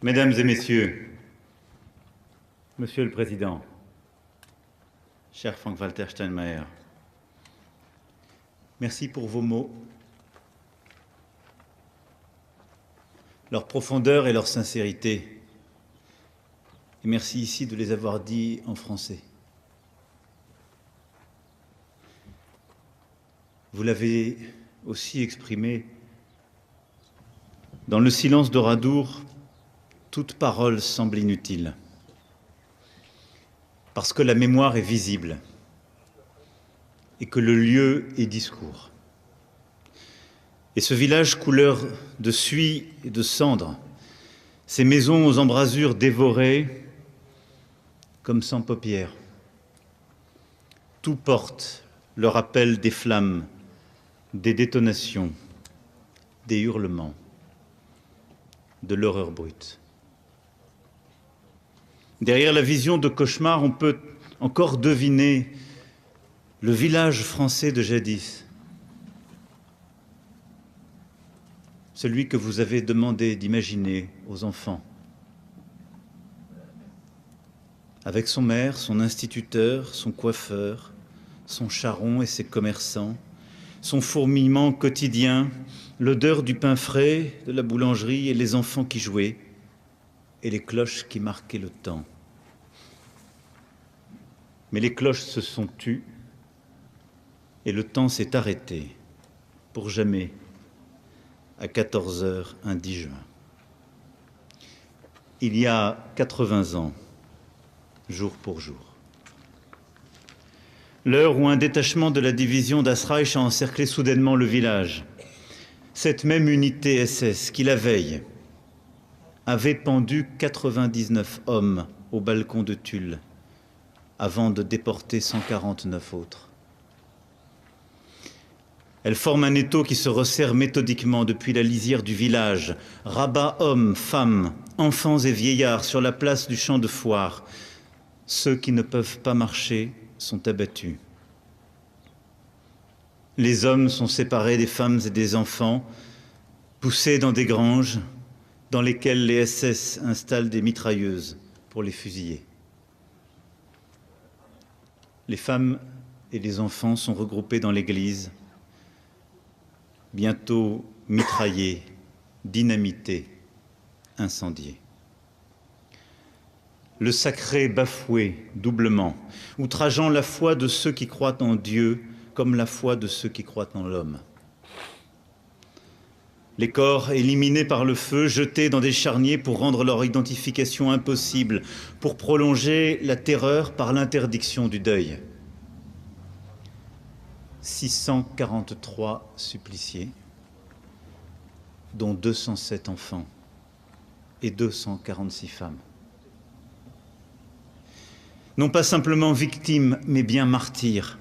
Mesdames et Messieurs, Monsieur le Président, cher Frank-Walter Steinmeier, merci pour vos mots, leur profondeur et leur sincérité. Et merci ici de les avoir dits en français. Vous l'avez aussi exprimé dans le silence d'Oradour. Toute parole semble inutile, parce que la mémoire est visible et que le lieu est discours. Et ce village couleur de suie et de cendres, ces maisons aux embrasures dévorées comme sans paupières, tout porte le rappel des flammes, des détonations, des hurlements, de l'horreur brute. Derrière la vision de cauchemar, on peut encore deviner le village français de jadis, celui que vous avez demandé d'imaginer aux enfants, avec son maire, son instituteur, son coiffeur, son charron et ses commerçants, son fourmillement quotidien, l'odeur du pain frais, de la boulangerie et les enfants qui jouaient, et les cloches qui marquaient le temps. Mais les cloches se sont tues et le temps s'est arrêté pour jamais à 14 h un 10 juin. Il y a 80 ans, jour pour jour. L'heure où un détachement de la division d'Asreich a encerclé soudainement le village. Cette même unité SS qui, la veille, avait pendu 99 hommes au balcon de Tulle avant de déporter 149 autres. Elle forme un étau qui se resserre méthodiquement depuis la lisière du village, rabat hommes, femmes, enfants et vieillards sur la place du champ de foire. Ceux qui ne peuvent pas marcher sont abattus. Les hommes sont séparés des femmes et des enfants, poussés dans des granges dans lesquelles les SS installent des mitrailleuses pour les fusiller. Les femmes et les enfants sont regroupés dans l'église, bientôt mitraillés, dynamités, incendiés. Le sacré bafoué doublement, outrageant la foi de ceux qui croient en Dieu comme la foi de ceux qui croient en l'homme. Les corps éliminés par le feu, jetés dans des charniers pour rendre leur identification impossible, pour prolonger la terreur par l'interdiction du deuil. 643 suppliciés, dont 207 enfants et 246 femmes. Non pas simplement victimes, mais bien martyrs,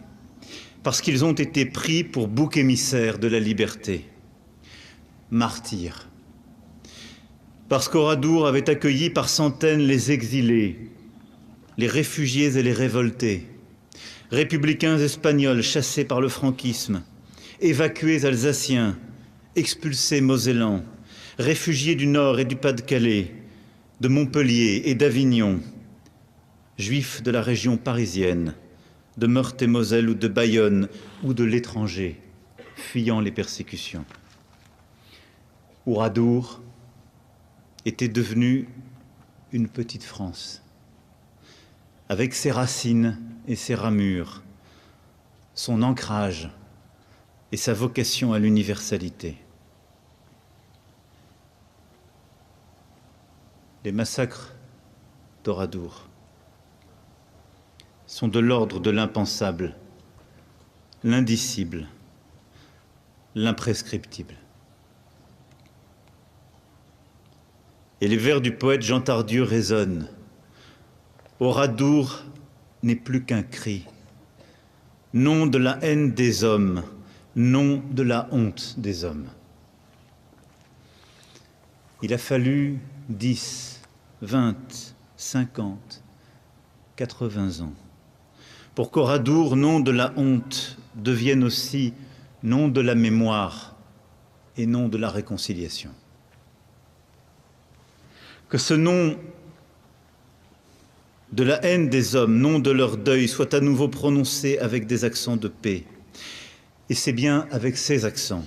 parce qu'ils ont été pris pour bouc émissaire de la liberté. Martyrs, parce qu'Oradour avait accueilli par centaines les exilés, les réfugiés et les révoltés, républicains espagnols chassés par le franquisme, évacués alsaciens, expulsés mosellans, réfugiés du Nord et du Pas-de-Calais, de Montpellier et d'Avignon, juifs de la région parisienne, de Meurthe-et-Moselle ou de Bayonne ou de l'étranger, fuyant les persécutions. Oradour était devenue une petite France, avec ses racines et ses ramures, son ancrage et sa vocation à l'universalité. Les massacres d'Oradour sont de l'ordre de l'impensable, l'indicible, l'imprescriptible. Et les vers du poète Jean Tardieu résonnent. Oradour n'est plus qu'un cri, nom de la haine des hommes, nom de la honte des hommes. Il a fallu 10, 20, 50, 80 ans pour qu'Oradour, nom de la honte, devienne aussi nom de la mémoire et nom de la réconciliation. Que ce nom de la haine des hommes, nom de leur deuil, soit à nouveau prononcé avec des accents de paix. Et c'est bien avec ces accents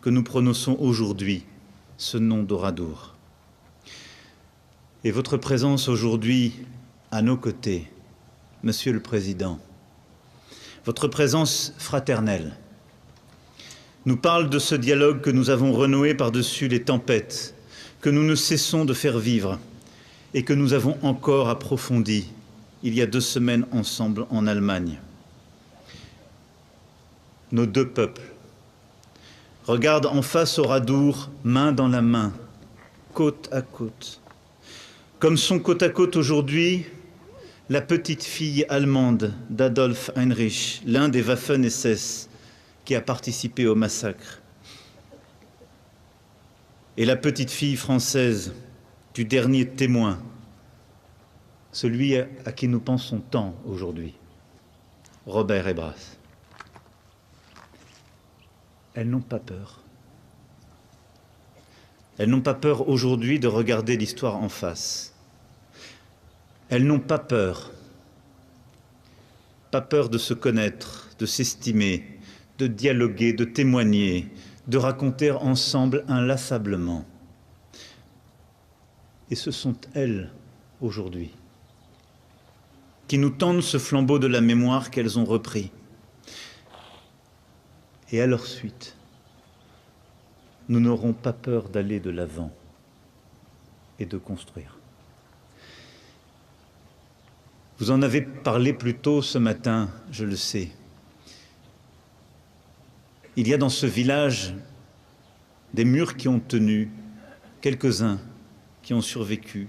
que nous prononçons aujourd'hui ce nom d'Oradour. Et votre présence aujourd'hui à nos côtés, Monsieur le Président, votre présence fraternelle, nous parle de ce dialogue que nous avons renoué par-dessus les tempêtes, que nous ne cessons de faire vivre et que nous avons encore approfondi il y a 2 semaines ensemble en Allemagne. Nos 2 peuples regardent en face Oradour, main dans la main, côte à côte. Comme sont côte à côte aujourd'hui la petite fille allemande d'Adolf Heinrich, l'un des Waffen-SS qui a participé au massacre, et la petite fille française du dernier témoin, celui à qui nous pensons tant aujourd'hui, Robert Hebras. Elles n'ont pas peur. Elles n'ont pas peur aujourd'hui de regarder l'histoire en face. Elles n'ont pas peur de se connaître, de s'estimer, de dialoguer, de témoigner, de raconter ensemble inlassablement. Et ce sont elles, aujourd'hui, qui nous tendent ce flambeau de la mémoire qu'elles ont repris. Et à leur suite, nous n'aurons pas peur d'aller de l'avant et de construire. Vous en avez parlé plus tôt ce matin, je le sais. Il y a dans ce village des murs qui ont tenu, quelques-uns qui ont survécu,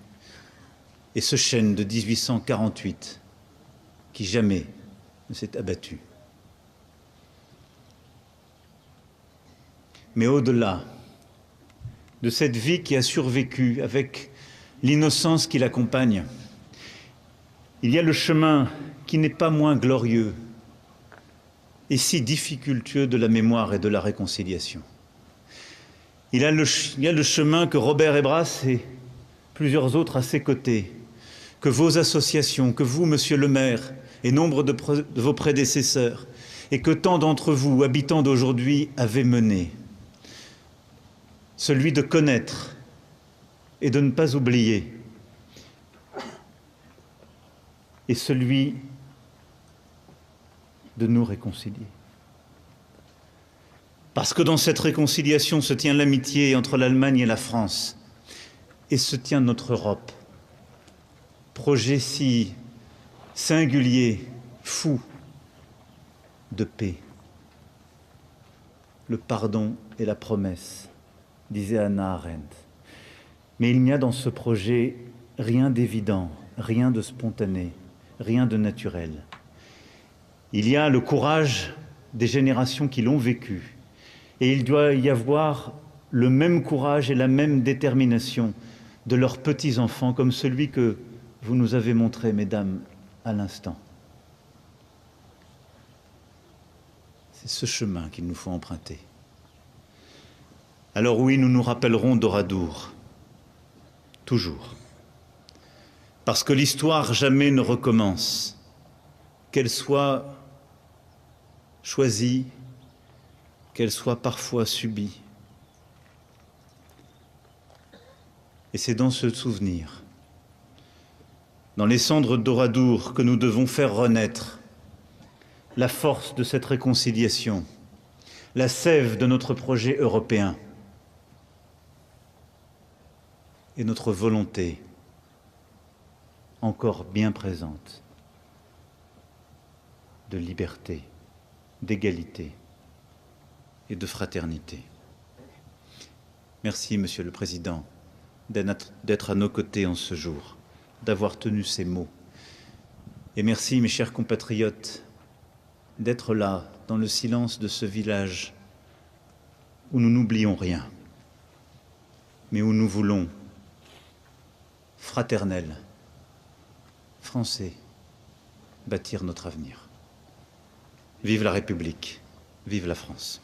et ce chêne de 1848 qui jamais ne s'est abattu. Mais au-delà de cette vie qui a survécu avec l'innocence qui l'accompagne, il y a le chemin qui n'est pas moins glorieux et si difficultueux de la mémoire et de la réconciliation. Il y a le chemin que Robert Hebras et plusieurs autres à ses côtés, que vos associations, que vous, Monsieur le maire, et nombre de vos prédécesseurs, et que tant d'entre vous, habitants d'aujourd'hui, avez mené. Celui de connaître et de ne pas oublier, et celui de nous réconcilier. Parce que dans cette réconciliation se tient l'amitié entre l'Allemagne et la France, et se tient notre Europe, projet si singulier, fou, de paix. Le pardon et la promesse, disait Hannah Arendt. Mais il n'y a dans ce projet rien d'évident, rien de spontané, rien de naturel. Il y a le courage des générations qui l'ont vécu, et il doit y avoir le même courage et la même détermination de leurs petits-enfants, comme celui que vous nous avez montré, mesdames, à l'instant. C'est ce chemin qu'il nous faut emprunter. Alors oui, nous nous rappellerons d'Oradour, toujours. Parce que l'histoire jamais ne recommence, qu'elle soit choisie, qu'elle soit parfois subie. Et c'est dans ce souvenir, dans les cendres d'Oradour, que nous devons faire renaître la force de cette réconciliation, la sève de notre projet européen et notre volonté encore bien présente de liberté, d'égalité et de fraternité. Merci, Monsieur le Président, d'être à nos côtés en ce jour, d'avoir tenu ces mots. Et merci, mes chers compatriotes, d'être là, dans le silence de ce village où nous n'oublions rien, mais où nous voulons, fraternels, français, bâtir notre avenir. Vive la République, vive la France.